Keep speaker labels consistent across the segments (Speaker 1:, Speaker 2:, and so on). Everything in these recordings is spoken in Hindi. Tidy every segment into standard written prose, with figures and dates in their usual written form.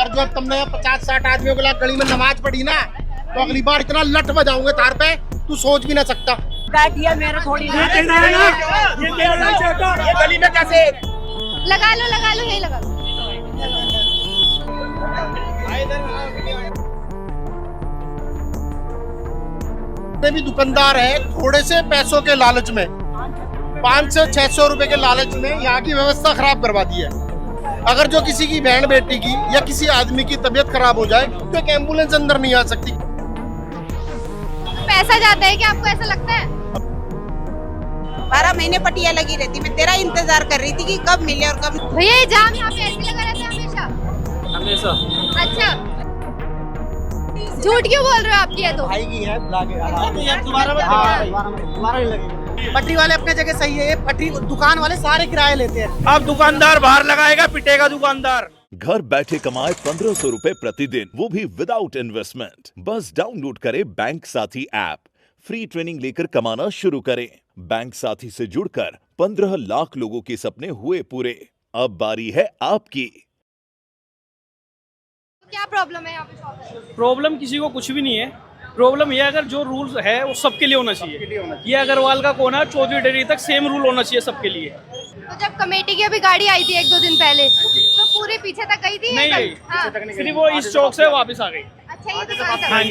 Speaker 1: अगर जो तुमने 50-60 आदमियों के लिए गली में नमाज पढ़ी ना, तो अगली बार इतना लठ बजाऊंगे तार पे, तू सोच भी ना सकता।
Speaker 2: बैठिए मेरा थोड़ी
Speaker 1: ये गली में कैसे
Speaker 3: लगा लो यही लगा लो।
Speaker 1: भी दुकानदार है, थोड़े से पैसों के लालच में 500-600 रुपए के लालच में यहाँ की व्यवस्था खराब करवा दी है। अगर जो किसी की बहन बेटी की या किसी आदमी की तबीयत खराब हो जाए तो एक एम्बुलेंस अंदर नहीं आ सकती।
Speaker 3: पैसा जाता है क्या आपको ऐसा लगता है?
Speaker 2: 12 महीने पटिया लगी रहती, मैं तेरा इंतजार कर रही थी कि कब मिले और कब।
Speaker 3: भैया ये जाम यहाँ पे ऐसे लगा रहता है हमेशा? अच्छा, झूठ क्यों बोल रहे हो? आपकी है तो
Speaker 4: पटरी वाले अपने जगह सही है, ये पटरी दुकान वाले सारे किराए लेते हैं।
Speaker 5: अब दुकानदार बाहर लगाएगा, पिटेगा दुकानदार।
Speaker 6: घर बैठे कमाए 1500 रुपए प्रतिदिन, वो भी विदाउट इन्वेस्टमेंट। बस डाउनलोड करें बैंक साथी ऐप, फ्री ट्रेनिंग लेकर कमाना शुरू करें। बैंक साथी से जुड़कर 15 लाख लोगों के सपने हुए पूरे। अब बारी है आपकी।
Speaker 3: क्या प्रॉब्लम है यहाँ पे?
Speaker 7: प्रॉब्लम किसी को कुछ भी नहीं है। प्रॉब्लम ये अगर जो रूल्स है वो सबके लिए होना चाहिए। ये अग्रवाल का कोना है, चौधरी डेयरी तक सेम रूल होना चाहिए सबके लिए।
Speaker 3: तो जब कमेटी की अभी गाड़ी आई थी 1-2 दिन पहले, तो पूरे पीछे तक गई थी?
Speaker 7: नहीं,
Speaker 3: हाँ।
Speaker 7: सिर्फ वो इस चौक से वापस आ गई।
Speaker 3: अच्छा, ये दुकान तक?
Speaker 7: हाँ जी।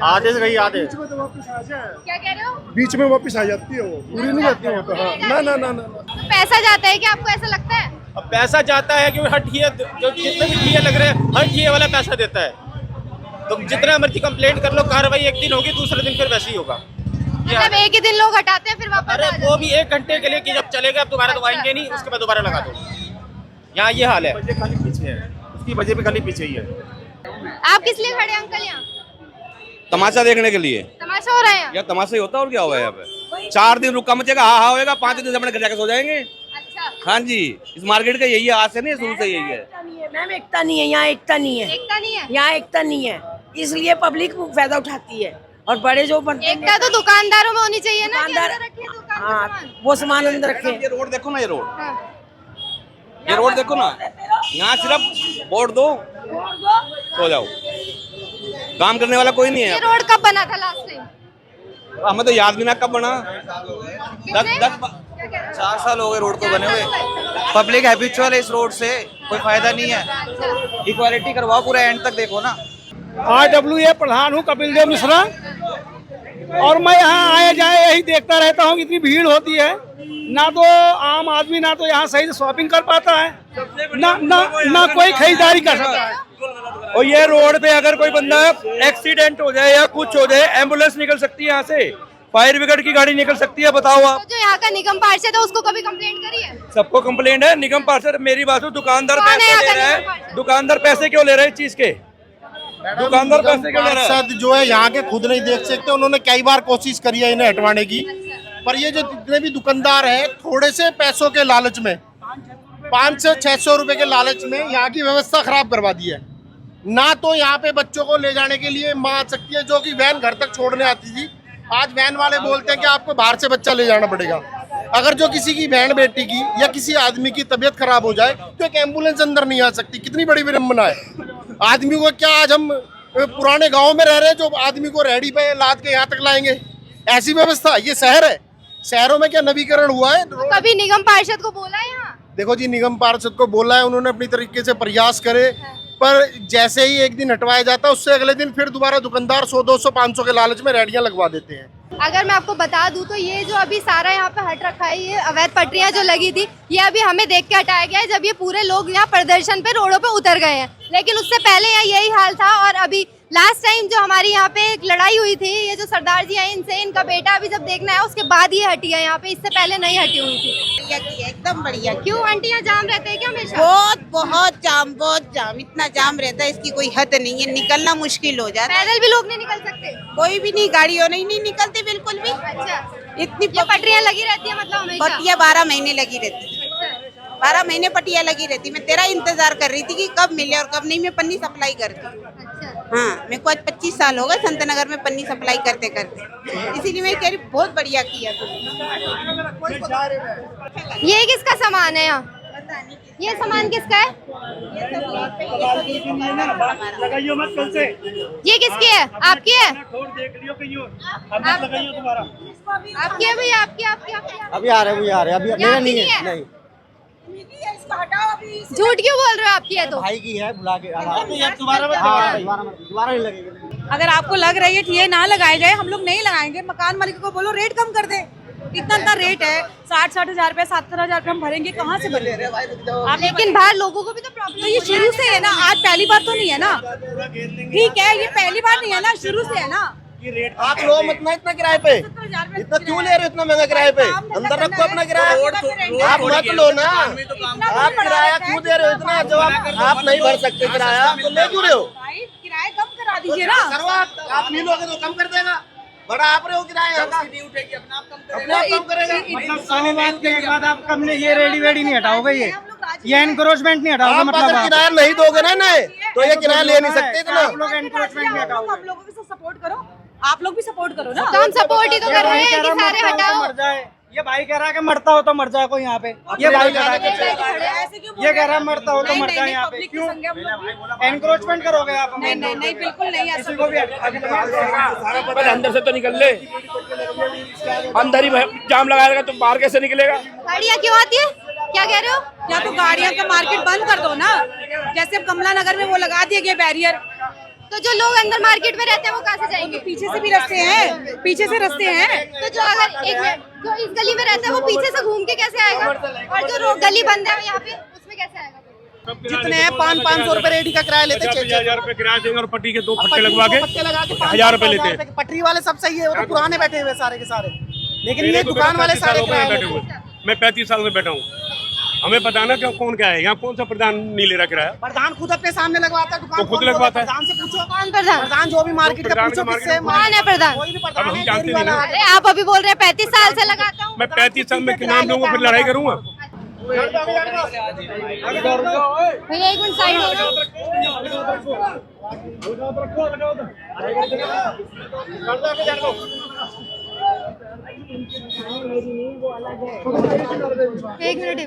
Speaker 1: आधे से गई, आधे
Speaker 3: क्या कह रहे हो?
Speaker 1: बीच में वापस आ जाती है, वो पूरी नहीं जाती है। ना।
Speaker 3: तो पैसा जाता है क्या आपको ऐसा लगता है?
Speaker 5: अब पैसा जाता है कि हर ठिया जो जितने भी ठिया लग रहे हैं, हर ठिया वाला पैसा देता है। तो जितना मर्जी कंप्लेंट कर लो, कार्रवाई एक दिन होगी, दूसरे दिन फिर वैसे ही होगा।
Speaker 3: मतलब एक ही दिन लोग हटाते हैं फिर वापस
Speaker 5: अरे
Speaker 3: आ जाते
Speaker 5: वो भी 1 घंटे के लिए कि जब चलेगा अब दोबारा तो आएंगे नहीं, उसके बाद दोबारा लगा दो। यहाँ ये हाल है। खाली पीछे है, उसकी वजह भी खाली पीछे ही है।
Speaker 3: हैं। आप किस लिए खड़े हैं अंकल यहाँ?
Speaker 8: तमाशा देखने के लिए।
Speaker 3: तमाशा हो रहा है यहाँ?
Speaker 8: या तमाशा ही होता है और क्या हुआ है यहाँ पे? 4 दिन रुका मचेगा, हाँ होएगा, 5 दिन से अपने घर जाकर सो जाएंगे।
Speaker 3: अच्छा,
Speaker 8: हाँ जी, इस मार्केट का यही है, आज से नहीं, शुरू से यही है।
Speaker 2: मैम एकता नहीं है यहाँ, एकता नहीं है
Speaker 3: एकता नहीं है?
Speaker 2: यहाँ, एकता नहीं है, इसलिए पब्लिक फायदा उठाती है। और बड़े जो बनते हैं
Speaker 3: एकता तो दुकानदारों में होनी चाहिए ना, कि
Speaker 2: दुकानदार-
Speaker 3: अंदर रखिए दुकान का
Speaker 2: हाँ,
Speaker 3: सामान।
Speaker 2: वो सामान अंदर रखे।
Speaker 8: ये रोड देखो ना, ये रोड,
Speaker 3: हाँ।
Speaker 8: ये रोड देखो ना, यहाँ सिर्फ वोट दो सो जाओ, काम करने वाला कोई नहीं
Speaker 3: ये
Speaker 8: है।
Speaker 3: रोड कब बना था लास्ट टाइम?
Speaker 8: हमें तो याद भी ना कब बना।
Speaker 3: कितने?
Speaker 8: 4 साल हो गए रोड को बने हुए। पब्लिक हैबिचुअल है इस रोड से, कोई फायदा नहीं है। इक्वालिटी करवाओ, पूरा एंड तक देखो ना।
Speaker 5: RWA प्रधान हूँ कपिल देव मिश्रा, और मैं यहाँ आए जाए यही देखता रहता हूँ। इतनी भीड़ होती है, ना तो आम आदमी ना तो यहाँ सही से शॉपिंग कर पाता है, ना कोई खरीदारी कर सकता है। और ये रोड पे अगर कोई बंदा एक्सीडेंट हो जाए या कुछ हो जाए, एम्बुलेंस निकल सकती है यहाँ से, फायर ब्रिगेड की गाड़ी निकल सकती है। बताओ आप।
Speaker 3: तो जो यहाँ का निगम पार्षद है उसको कभी कंप्लेंट करी है?
Speaker 5: सबको कंप्लेंट है। निगम पार्षद, मेरी बात सुनो, दुकानदार
Speaker 3: कौन है
Speaker 5: पैसे
Speaker 3: यहाँ
Speaker 5: ले
Speaker 3: का
Speaker 5: रहा
Speaker 3: निगम
Speaker 5: है।
Speaker 3: पार्षद?
Speaker 5: दुकानदार पैसे क्यों ले रहे हैं इस चीज के? दुकानदार पैसे क्यों ले रहा है?
Speaker 1: पार्षद जो है यहाँ के खुद नहीं देख सकते। उन्होंने कई बार कोशिश करी है इन्हें हटवाने की, पर ये जो जितने भी दुकानदार है, थोड़े से पैसों के लालच में 500-600 रुपए के लालच में यहाँ की व्यवस्था खराब करवा दी है। ना तो यहाँ पे बच्चों को ले जाने के लिए माँ आ सकती है, जो कि वैन घर तक छोड़ने आती थी, आज वैन वाले बोलते हैं कि आपको बाहर से बच्चा ले जाना पड़ेगा। अगर जो किसी की बहन बेटी की या किसी आदमी की तबीयत खराब हो जाए तो एक एम्बुलेंस अंदर नहीं आ सकती। कितनी बड़ी विडंबना है। आदमी को क्या, आज हम पुराने गांव में रह रहे हैं, जो आदमी को रेहड़ी पे लाद के यहाँ तक लाएंगे? ऐसी व्यवस्था? ये शहर है। शहरों में क्या नवीकरण हुआ है?
Speaker 3: कभी निगम पार्षद को बोला है यहाँ?
Speaker 1: देखो जी, निगम पार्षद को बोला है, उन्होंने अपनी तरीके से प्रयास करे, पर जैसे ही एक दिन हटवाया जाता है, उससे अगले दिन फिर दोबारा दुकानदार 100-200-500 के लालच में रेहड़ियां लगवा देते हैं।
Speaker 3: अगर मैं आपको बता दूं तो ये जो अभी सारा यहाँ पे हट रखा है, ये अवैध पटरियां जो लगी थी, ये अभी हमें देख के हटाया गया है जब ये पूरे लोग यहाँ प्रदर्शन पे रोडों पे उतर गए हैं। लेकिन उससे पहले यहाँ यही हाल था। और अभी लास्ट टाइम जो हमारी यहाँ पे एक लड़ाई हुई थी, ये जो सरदार जी आए इनसे, इनका बेटा अभी जब देखना है उसके बाद ये हटी है यहाँ पे, इससे पहले नहीं हटी हुई थी।
Speaker 2: बढ़िया किया, एकदम बढ़िया।
Speaker 3: क्यों आंटी, यहाँ जाम रहते हैं क्या हमेशा?
Speaker 2: बहुत जाम, इतना जाम रहता है, इसकी कोई हद नहीं है, निकलना मुश्किल हो जाता है।
Speaker 3: पैदल भी लोग नहीं निकल सकते?
Speaker 2: कोई भी नहीं, गाड़ियों नहीं निकलते बिल्कुल भी।
Speaker 3: अच्छा,
Speaker 2: इतनी
Speaker 3: ये पटरियां लगी रहती है मतलब हमेशा?
Speaker 2: पटिया 12 महीने लगी रहती, 12 महीने पटिया लगी रहती। मैं तेरा इंतजार कर रही थी कि कब मिले और कब नहीं। मैं पन्नी सप्लाई करती हूँ। हाँ, मेरे को आज 25 साल हो गए संतनगर में पन्नी सप्लाई करते करते, इसीलिए मैं कह रही बहुत बढ़िया किया तुमने।
Speaker 3: ये किसका सामान है यहाँ? ये सामान किसका है?
Speaker 5: लगाइयो मत कल से,
Speaker 3: ये किसकी है? आपकी है?
Speaker 5: देख लियो कहीं और, अब मत लगाइयो दोबारा।
Speaker 3: आपकी है भैया? आपकी आपकी
Speaker 4: अभी आ रहे अभी
Speaker 3: ये आपकी नहीं है?
Speaker 4: नहीं,
Speaker 3: झूठ क्यों बोल रहे हो? आपकी है तो
Speaker 4: भाई की है, बुला के दोबारा नहीं लगेगी।
Speaker 9: अगर आपको लग रही है ये ना लगाए जाए, हम लोग नहीं लगाएंगे। मकान मालिक को बोलो रेट कम कर दे। इतना रेट है, 60-60 हजार रुपए, 70 हजार रुपए हम भरेंगे, कहाँ से भरेंगे?
Speaker 3: लेकिन बाहर लोगों को भी तो प्रॉब्लम
Speaker 9: तो ये शुरू से है ना, आज पहली बार तो नहीं है ना। ठीक है, ये पहली बार नहीं है ना, शुरू से है ना।
Speaker 1: आप लो मत ना इतना किराए पे, इतना क्यों ले रहे हो इतना महंगा किराए पे? अंदर रखो अपना किराया, आप मत लो ना। आप किराया क्यों दे रहे हो इतना? जब आप नहीं भर सकते किराया तो ले क्यों रहे हो?
Speaker 9: किराया कम करा दीजिए ना।
Speaker 1: आप नहीं लोगे तो कम कर देगा। बड़ा आप रहे हो किराया यहाँ का, अपने आप कम करेगा।
Speaker 5: मतलब 100 बात के बाद आप कम नहीं, ये रेडी वेडी नहीं हटाओगे, ये एनक्रोचमेंट नहीं हटाओगे।
Speaker 1: आप
Speaker 5: मतलब
Speaker 1: अगर किराया नहीं दोगे ना नए तो ये किराया ले नहीं सकते इतना।
Speaker 5: आप लोग एनक्रोचमेंट नहीं हटाओगे।
Speaker 9: आप लोगों को सपोर्ट करो, आप लोग भी सपोर्ट करो ना।
Speaker 3: तो हम सपोर्ट ही तो कर रहे हैं कि सारे हटाओ।
Speaker 5: मर जाए, ये भाई कह रहा है कि मरता हो तो मर जाए कोई यहाँ पे। ये भाई कह रहा है ये कह रहा है मरता हो तो मर जाए यहाँ पे। क्यों एनक्रोचमेंट करोगे आप?
Speaker 9: नहीं नहीं नहीं, बिल्कुल नहीं ऐसा।
Speaker 5: किसी को भी
Speaker 10: अंदर से तो निकल ले, अंदर ही जाम लगाएगा तो बाहर कैसे निकलेगा?
Speaker 3: गाड़ियाँ क्यों आती है? क्या कह रहे हो?
Speaker 9: या तो गाड़ियां का मार्केट बंद कर दो ना, जैसे अब कमला नगर में वो लगा दिया गया बैरियर।
Speaker 3: तो जो लोग अंदर मार्केट में रहते हैं वो कहाँ से जाएंगे?
Speaker 9: पीछे से भी रास्ते हैं, पीछे से रास्ते हैं।
Speaker 3: तो जो अगर एक मिनट, जो इस गली में रहता है वो पीछे से घूम के कैसे आएगा? और जो गली बंद है यहाँ पे उसमें कैसे आएगा?
Speaker 4: जितने हैं 500 रुपए रेडी का किराया लेते हैं,
Speaker 10: 5000 रुपए किराया देंगे और पट्टी के 2 फट्टे लगवा के
Speaker 4: पट्टे लगा के
Speaker 10: 1000 रुपए लेते हैं।
Speaker 4: पटरी वाले सब सही है, वो तो पुराने बैठे हुए सारे के सारे, लेकिन ये दुकान वाले सारे किराया
Speaker 10: बैठे हुए। मैं 35 साल से बैठा हूँ, हमें पता ना क्यों कौन क्या है यहाँ, कौन सा प्रधान नहीं ले रहा किराया?
Speaker 4: प्रधान खुद अपने सामने लगवाता है दुकान,
Speaker 10: तो खुद लगवाता है।
Speaker 4: प्रधान से पूछो,
Speaker 3: कौन प्रधान?
Speaker 4: प्रधान जो भी मार्केट का पूछो किससे,
Speaker 3: कौन है प्रधान?
Speaker 4: कोई भी
Speaker 10: अब
Speaker 4: प्रधान
Speaker 10: हम
Speaker 4: है,
Speaker 10: जानते
Speaker 4: डेयरी
Speaker 10: नहीं
Speaker 4: वाला
Speaker 10: ना।
Speaker 4: है।
Speaker 3: अरे आप अभी बोल रहे हैं 35 साल से लगाता हूँ।
Speaker 10: मैं 35 साल में नाम दूंगा फिर लड़ाई करूंगा।
Speaker 3: भैया एक मिनट साइड हो जाओ। एक मिनट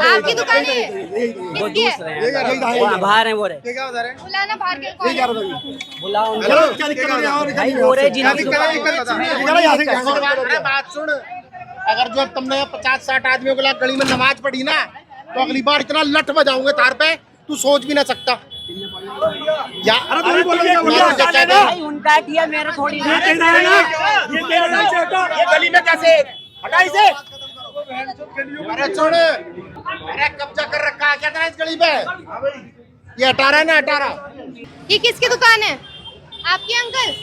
Speaker 3: आपकी दुकान है? किसकी है?
Speaker 4: बाहर है वो रहे,
Speaker 3: बुलाना बाहर के कौन है?
Speaker 1: बात सुन, अगर जो तुमने 50-60 आदमियों के गली में नमाज पढ़ी ना तो अगली बार इतना लठ बजाऊंगे तार पे तू सोच भी ना सकता। या
Speaker 9: उनका किया मेरा थोड़ी
Speaker 10: ये गली में कैसे हटा इसे?
Speaker 1: अरे छोड़, अरे कब्जा कर रखा है क्या था इस गली पे? ये 18 ना 18।
Speaker 3: ये किसकी दुकान है? आपकी अंकल?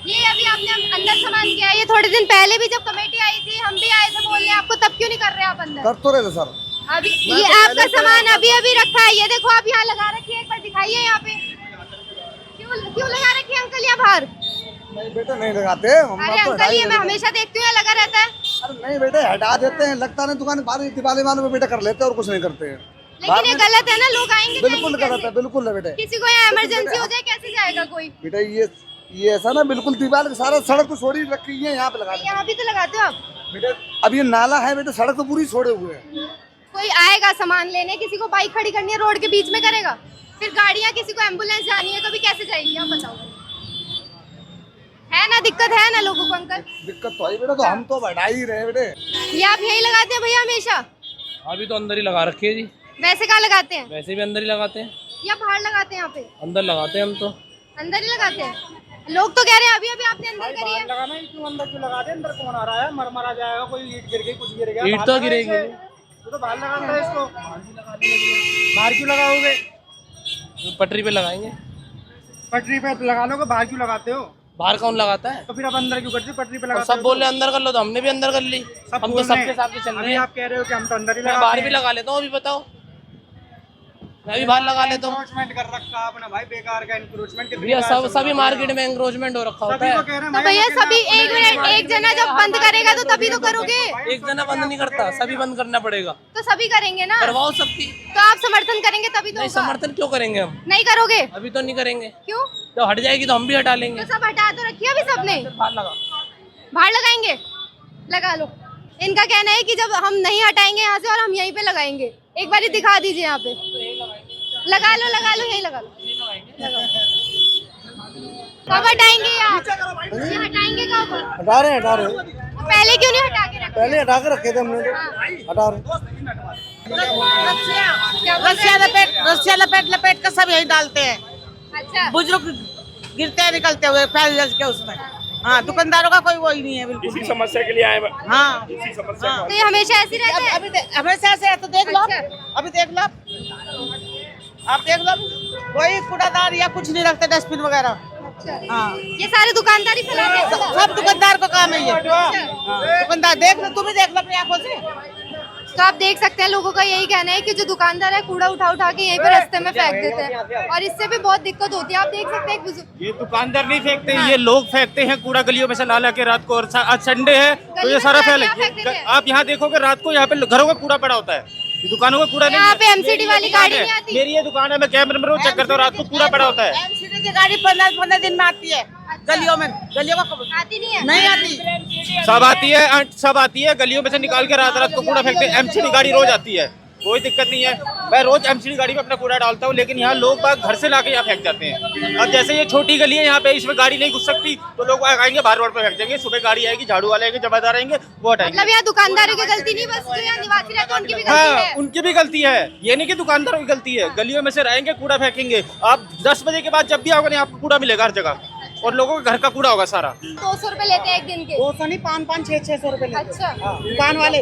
Speaker 3: ये अभी आपने अंदर सामान किया है, ये थोड़े दिन पहले भी जब कमेटी आई थी हम भी आए थे बोलने, आपको तब क्यों नहीं कर रहे आप अंदर?
Speaker 4: कर तो रहे थे सर।
Speaker 3: अभी ये आपका सामान अभी अभी रखा है, ये देखो आप यहाँ लगा रखी है, एक बार दिखाइए यहाँ पे। क्यों लगा रखी है अंकल यहाँ बाहर?
Speaker 4: नहीं बेटे नहीं लगाते,
Speaker 3: अरे अंकल ये मैं हमेशा देखती हूँ लगा रहता है।
Speaker 4: अरे नहीं बेटे हटा देते हैं, लगता नहीं दुकान बाहर दिवाली वालों में बेटा कर लेते हैं और कुछ नहीं करते हैं।
Speaker 3: लेकिन ये गलत है ना, लोग आएंगे
Speaker 4: बिल्कुल
Speaker 3: जाएंगे
Speaker 4: गलत है,
Speaker 3: कैसे?
Speaker 4: बिल्कुल है बेटे।
Speaker 3: किसी को यहाँ इमरजेंसी हो जाए कैसे जाएगा कोई?
Speaker 4: बेटा ये ऐसा ना बिल्कुल दीवार के सारा सड़क तो छोड़ी रखी है, यहाँ पे लगा देते
Speaker 3: यहाँ भी तो लगाते हो आप।
Speaker 4: हैं। बेटे अब ये नाला है बेटे, सड़क तो पूरी छोड़े हुए हैं।
Speaker 3: कोई आएगा सामान लेने, किसी को बाइक खड़ी करनी है रोड के बीच में करेगा? फिर गाड़ियाँ, किसी को एम्बुलेंस जानी है तो भी कैसे जाएगी? आप बताओ। है ना दिक्कत, है ना लोगों को अंकल?
Speaker 4: दिक्कत तो है बेटा, तो हम तो बढ़ा ही रहे बेटे।
Speaker 3: ये आप यही लगाते हैं भैया हमेशा?
Speaker 7: अभी तो अंदर ही लगा रखी है जी।
Speaker 3: वैसे कहाँ लगाते हैं?
Speaker 7: वैसे भी अंदर ही लगाते हैं,
Speaker 3: या बाहर लगाते हैं? यहाँ पे
Speaker 7: अंदर लगाते हैं हम तो।
Speaker 3: अंदर ही लगाते हैं। लोग तो कह रहे हैं अभी अभी आपने अंदर करी है।
Speaker 5: लगाना ही क्यों, अंदर क्यों लगा दे? अंदर कौन आ रहा है? मरा जाएगा, कोई ईंट गिर गई, कुछ गिर गया,
Speaker 7: ईंट तो गिरेगी।
Speaker 5: तो बाहर लगाता है इसको, बाहर क्यों लगाओगे?
Speaker 7: पटरी पे लगाएंगे।
Speaker 5: पटरी पे लगा लो, बाहर क्यों लगाते हो?
Speaker 7: बाहर कौन लगाता है?
Speaker 5: तो फिर अब अंदर क्यों करते हो? पटरी पे
Speaker 7: और
Speaker 5: लगाते
Speaker 7: सब बोल रहे अंदर कर लो तो हमने भी अंदर कर ली। हम तो
Speaker 5: बोल रहे
Speaker 7: सबके
Speaker 5: हैं।
Speaker 7: साथ चल रहे
Speaker 5: अभी
Speaker 7: हैं।
Speaker 5: आप कह रहे हो कि हम तो अंदर ही
Speaker 7: मैं
Speaker 5: लगाते
Speaker 7: बाहर भी लगा लेता हूँ, अभी बताओ। मैं भी बाहर लगा लेता हूँ
Speaker 5: एनक्रोचमेंट कर रखा आपने भाई, बेकार का एनक्रोचमेंट।
Speaker 7: भैया। सब सभी मार्केट में एंक्रोचमेंट हो रखा होता है।
Speaker 5: कह रहे हैं
Speaker 3: तो भैया सभी एक मिनट, एक जना जब बंद करेगा तो तभी तो करोगे।
Speaker 7: एक जना बंद नहीं करता, सभी बंद करना पड़ेगा।
Speaker 3: तो सभी करेंगे ना,
Speaker 7: करवाओ सबकी।
Speaker 3: तो आप समर्थन करेंगे तभी तो
Speaker 7: नहीं,
Speaker 3: होगा।
Speaker 7: समर्थन क्यों करेंगे हम?
Speaker 3: नहीं करोगे?
Speaker 7: अभी तो नहीं करेंगे।
Speaker 3: क्यों?
Speaker 7: तो हट जाएगी तो हम भी हटा लेंगे।
Speaker 3: तो सब हटा तो रखिए अभी सबने।
Speaker 7: बाहर लगा।
Speaker 3: बाहर लगाएंगे? लगा लो। इनका कहना है कि जब हम नहीं हटाएंगे यहाँ से और हम यहीं पे लगाएंगे। एक बार दिखा दीजिए यहाँ पे। लगा लो यहीं लगा लो। कब हटाएंगे आप? ये हटाएंगे कब?
Speaker 4: हटा रहे हैं।
Speaker 3: पहले क्यों नहीं हटा के रखे?
Speaker 4: पहले हटा के रखे थे हमने, तो हटा रहे।
Speaker 2: रस्सियाँ लपेट कर सब यही डालते हैं।
Speaker 3: अच्छा,
Speaker 2: बुजुर्ग गिरते हैं निकलते हुए फैल के उसमें। हाँ, दुकानदारों का कोई वही नहीं है बिल्कुल।
Speaker 10: इसी समस्या के लिए आए हैं।
Speaker 2: हाँ,
Speaker 10: इसी समस्या
Speaker 3: तो ये हमेशा ऐसे रहता है?
Speaker 2: हमेशा से है तो देख लो।
Speaker 3: अच्छा।
Speaker 2: अभी देख लो आप देख लो, कोई कूड़ादार या कुछ नहीं रखते, डस्टबिन वगैरह। हाँ,
Speaker 3: ये सारे दुकानदार ही फैलाते हैं?
Speaker 2: सब दुकानदार को काम है ये। दुकानदार देख लो, तुम ही देख लो अपनी आंखों से।
Speaker 3: तो आप देख सकते हैं लोगों का यही कहना है कि जो दुकानदार है कूड़ा उठा के यहीं पे रास्ते में फेंक देते हैं और इससे भी बहुत दिक्कत होती है। आप देख सकते हैं
Speaker 7: ये दुकानदार नहीं फेंकते, ये लोग फेंकते हैं कूड़ा गलियों में से ला के रात को। और आज संडे है तो ये सारा फैल। आप यहाँ देखोगे रात को यहाँ पे घरों का कूड़ा पड़ा होता है, दुकानों का कूड़ा नहीं।
Speaker 3: यहाँ पे एमसीडी वाली गाड़ी नहीं आती?
Speaker 7: मेरी ये दुकान है, मैं कैमरे में रोज चेक करता हूँ, रात को कूड़ा पड़ा होता है।
Speaker 2: एमसीडी की गाड़ी 15 दिन में आती है गलियों में। गलियों का
Speaker 3: आती नहीं है?
Speaker 2: नहीं आती।
Speaker 7: सब आती है गलियों में से निकाल के रात को कूड़ा फेंकते हैं। एमसीडी गाड़ी रोज आती है, कोई दिक्कत नहीं है। मैं रोज एमसीडी गाड़ी में अपना कूड़ा डालता हूँ, लेकिन यहाँ लोग बाग घर से लाके यहाँ फेंक जाते हैं। अब जैसे ये छोटी गली है, यहाँ पे इसमें गाड़ी नहीं घुस सकती, तो लोग आएंगे बाहर रोड पे फेंक देंगे। सुबह गाड़ी आएगी, झाड़ू वाले आएंगे, जमादार आएंगे, वो हटाएंगे।
Speaker 3: मतलब यहाँ दुकानदारों की गलती नहीं, बस जो यहाँ निवासी रहते हैं उनकी भी गलती है?
Speaker 7: उनकी भी गलती है, ये नहीं कि दुकानदारों की गलती है। गलियों में से रहेंगे, कूड़ा फेंकेंगे। आप 10 बजे के बाद जब भी आओगे, आपको कूड़ा मिलेगा हर जगह, और लोगों के घर का कूड़ा होगा सारा।
Speaker 3: 200 रुपए लेते हैं एक दिन के?
Speaker 2: 200 नहीं, 500 600 रुपए लेते हैं।
Speaker 3: अच्छा,
Speaker 2: दुकान वाले,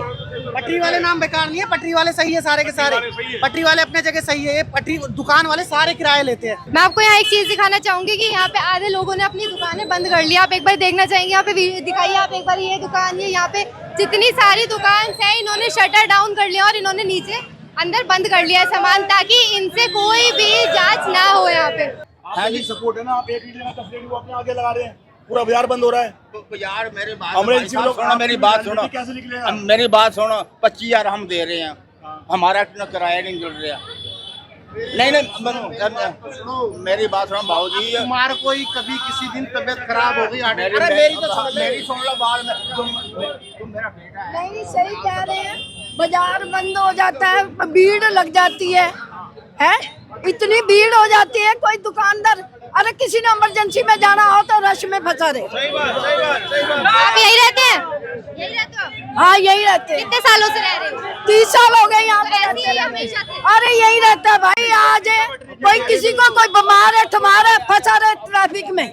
Speaker 2: पटरी वाले नाम बेकार नहीं है, पटरी वाले सही है सारे के सारे। पटरी वाले अपने जगह सही है, पटरी दुकान वाले सारे किराए लेते हैं।
Speaker 3: मैं आपको यहाँ एक चीज दिखाना चाहूंगी कि यहाँ पे आधे लोगों ने अपनी दुकानें बंद कर ली। आप एक बार देखना चाहेंगे, यहाँ पे दिखाइए आप एक बार। ये दुकान, ये यहाँ पे जितनी सारी दुकान है, इन्होंने शटर डाउन कर लिया और इन्होंने नीचे अंदर बंद कर लिया सामान, ताकि इनसे कोई भी जाँच ना हो। यहाँ पे
Speaker 4: फैमिली सपोर्ट है ना, आप एक लीटर का 10 लीटर वो अपने आगे लगा रहे हैं, पूरा बाजार बंद हो रहा है।
Speaker 11: तो यार मेरी बात
Speaker 4: सुनो,
Speaker 11: मेरी बात सुनो,
Speaker 4: कैसे निकलेगा?
Speaker 11: मेरी बात सुनो। 25,000 हम दे रहे हैं, हमारा किराया नहीं जुड़ रहा। नहीं मेरी बात सुनो भाऊजी,
Speaker 1: तुम्हारा कोई कभी किसी दिन तबीयत खराब हो गई?
Speaker 11: मेरी सुन लो बात में, तुम मेरा बेटा है।
Speaker 12: नहीं, सही कह रहे हैं, बाजार बंद हो जाता है, भीड़ लग जाती है, इतनी भीड़ हो जाती है। कोई दुकानदार, अरे किसी ने इमरजेंसी में जाना हो तो रश में फंसा रहे।
Speaker 3: आप यही रहते हैं? यही रहते हो?
Speaker 12: हाँ, यही रहते हैं।
Speaker 3: कितने सालों से रह रहे हो?
Speaker 12: 30 साल हो गए यहाँ पे
Speaker 3: ऐसे ही
Speaker 12: रहते
Speaker 3: हमेशा से?
Speaker 12: अरे यही रहता है भाई। आज कोई किसी को कोई बीमार है, तुम्हारा फंसा रहे ट्रैफिक में,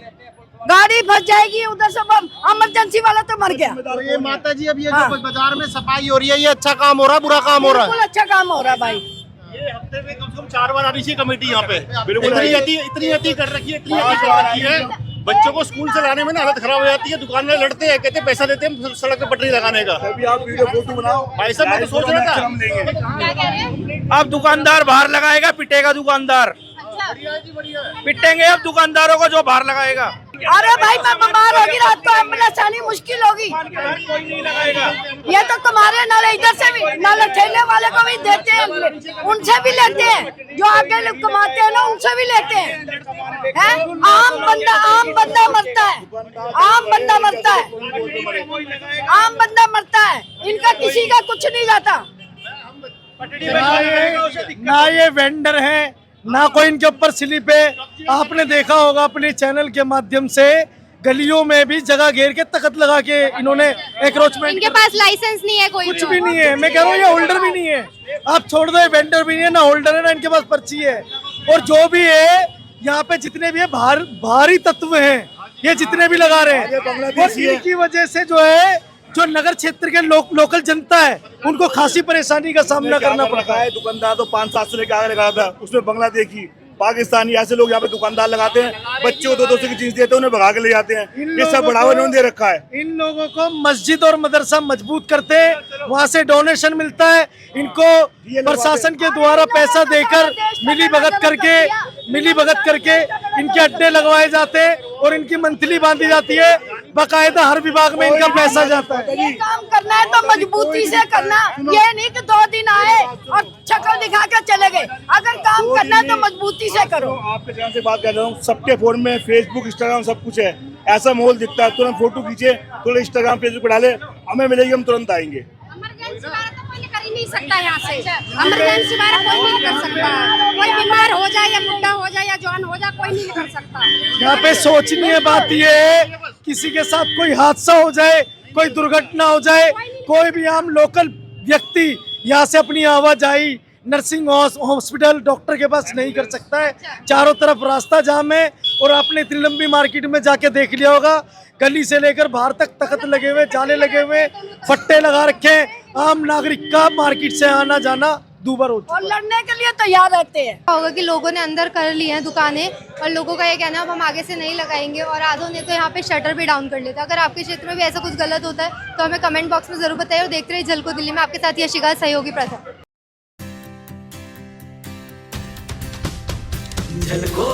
Speaker 12: गाड़ी फंस जाएगी उधर से, इमरजेंसी वाला तो मर गया।
Speaker 1: तो ये माता जी, अब ये जो बाजार में सफाई हो रही है, ये अच्छा काम हो रहा है, बुरा काम हो रहा है?
Speaker 12: बिल्कुल अच्छा काम हो रहा है भाई।
Speaker 1: ये हफ्ते में कम से कम 4 बार आनी चाहिए कमेटी यहाँ पे। बिल्कुल इतनी अति कर रखी है, इतनी अति कर रखी है। बच्चों को स्कूल से लाने में ना हालत खराब हो जाती है। दुकान में लड़ते हैं, कहते हैं पैसा देते हैं सड़क पे पटरी लगाने का।
Speaker 4: अभी आप वीडियो फोटो बनाओ,
Speaker 1: भाई साहब मैं तो सोच रहा था
Speaker 4: हम लेंगे।
Speaker 3: क्या कह रहे हैं?
Speaker 7: अब दुकानदार बाहर लगाएगा, पिटेगा दुकानदार। पिटेंगे अब दुकानदारों को जो बाहर लगाएगा।
Speaker 12: अरे भाई, मैं बीमार होगी, रात को एम्बुलेंस आनी मुश्किल होगी।
Speaker 7: कोई नहीं लगाएगा।
Speaker 12: ये तो तुम्हारे नाले इधर से भी, नाले ठेले वाले को भी देते हैं, उनसे भी लेते हैं, जो आगे लोग कमाते हैं ना, उनसे भी लेते हैं। आम बंदा मरता है, आम बंदा मरता है, आम बंदा मरता है, इनका किसी का कुछ नहीं जाता।
Speaker 5: ना ये वेंडर है, ना कोई इनके ऊपर स्लिप है। आपने देखा होगा अपने चैनल के माध्यम से, गलियों में भी जगह घेर के तख्त लगा के इन्होंने एंक्रोचमेंट।
Speaker 3: इनके पास लाइसेंस नहीं है, कोई
Speaker 5: कुछ भी नहीं है। मैं कह रहा हूँ ये होल्डर भी नहीं है। आप छोड़ दो, वेंडर भी नहीं है, ना होल्डर है, ना इनके पास पर्ची है। और जो भी है यहाँ पे, जितने भी है भारी तत्व हैं, ये जितने भी लगा रहे हैं, और इनकी वजह से जो है, जो नगर क्षेत्र के लोकल जनता है, उनको खासी परेशानी का सामना करना पड़ता है।
Speaker 4: दुकानदार तो 5-7 से लेकर आगे लगा था, उसमें बांग्लादेशी, पाकिस्तानी ऐसे लोग यहाँ पे दुकानदार लगाते हैं। बच्चों को 200 की चीज देते हैं, उन्हें भगा के ले जाते हैं। ये सब बढ़ावा इन्होंने दे रखा है।
Speaker 5: इन लोगों को मस्जिद और मदरसा मजबूत करते हैं, वहाँ से डोनेशन मिलता है। इनको प्रशासन के द्वारा पैसा देकर मिली भगत करके इनके अड्डे लगवाए जाते हैं और इनकी मंथली बांधी जाती है। बाकायदा हर विभाग में इनका पैसा जाता है।
Speaker 12: ये काम करना है तो मजबूती से करना, ये नहीं कि 2 दिन आए और शक्ल दिखा के चले गए। अगर काम करना है तो मजबूती से करो।
Speaker 4: आपके चैनल से बात कर रहा हूँ, सबके फोन में फेसबुक, इंस्टाग्राम सब कुछ है। ऐसा माहौल दिखता है, तुरंत फोटो खींचे, तुरंत इंस्टाग्राम फेसबुक पे डाले, हमें मिलेगी, हम तुरंत आएंगे।
Speaker 12: इमरजेंसी वाला तो कोई कर ही नहीं सकता यहाँ से, इमरजेंसी वाला कोई नहीं कर सकता, कोई बीमार हो जाए या बुढ़ा हो जाए या जवान हो जाए कोई नहीं कर सकता।
Speaker 5: यहाँ पे सोचनीय बात ये है, किसी के साथ कोई हादसा हो जाए, कोई दुर्घटना हो जाए, कोई भी आम लोकल व्यक्ति यहाँ से अपनी आवाजाही नर्सिंग हॉस्पिटल डॉक्टर के पास नहीं कर सकता है। चारों तरफ रास्ता जाम है। और आपने इतनी लंबी मार्केट में जाके देख लिया होगा, गली से लेकर बाहर तक तख्त लगे हुए, जाले लगे हुए, फट्टे लगा रखे हैं। आम नागरिक का मार्केट से आना जाना दूभर हो चुका
Speaker 12: और लड़ने के लिए तैयार रहते हैं।
Speaker 3: होगा कि लोगों ने अंदर कर लिए हैं दुकानें और लोगों का ये कहना है अब हम आगे से नहीं लगाएंगे, और आधों ने तो यहाँ पे शटर भी डाउन कर लेता है। अगर आपके क्षेत्र में भी ऐसा कुछ गलत होता है तो हमें कमेंट बॉक्स में जरूर बताइए। और देखते रहिए झलको दिल्ली में, आपके साथ यशिका, सहयोगी प्रथा।
Speaker 13: झलको